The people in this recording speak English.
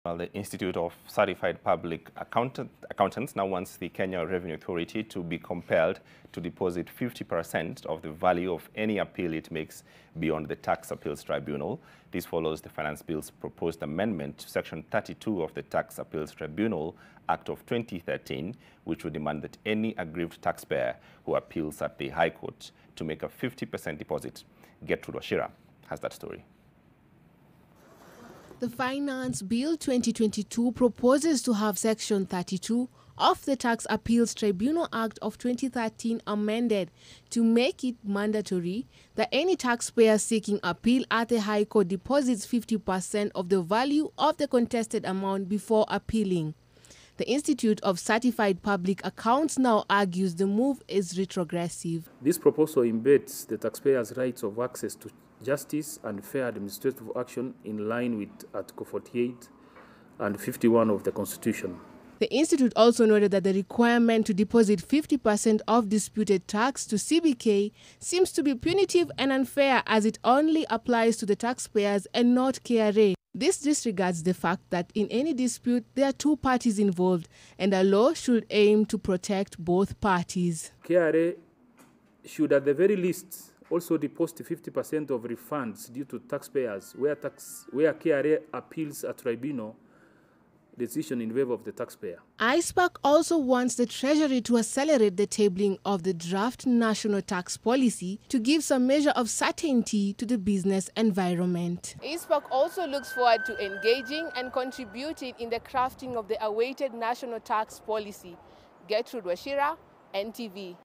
Well, the Institute of Certified Public Accountants now wants the Kenya Revenue Authority to be compelled to deposit 50% of the value of any appeal it makes beyond the Tax Appeals Tribunal. This follows the Finance Bill's proposed amendment to Section 32 of the Tax Appeals Tribunal Act of 2013, which would demand that any aggrieved taxpayer who appeals at the High Court to make a 50% deposit. Gertrude Washira has that story. The Finance Bill 2022 proposes to have Section 32 of the Tax Appeals Tribunal Act of 2013 amended to make it mandatory that any taxpayer seeking appeal at the High Court deposits 50% of the value of the contested amount before appealing. The Institute of Certified Public Accounts now argues the move is retrogressive. This proposal embeds the taxpayer's rights of access to justice and fair administrative action in line with Article 48 and 51 of the Constitution. The Institute also noted that the requirement to deposit 50% of disputed tax to CBK seems to be punitive and unfair, as it only applies to the taxpayers and not KRA. This disregards the fact that in any dispute there are two parties involved, and a law should aim to protect both parties. KRA should at the very least also deposit 50% of refunds due to taxpayers where KRA appeals a tribunal decision in favor of the taxpayer. ICPAK also wants the Treasury to accelerate the tabling of the draft national tax policy to give some measure of certainty to the business environment. ICPAK also looks forward to engaging and contributing in the crafting of the awaited national tax policy. Gertrude Washira, NTV.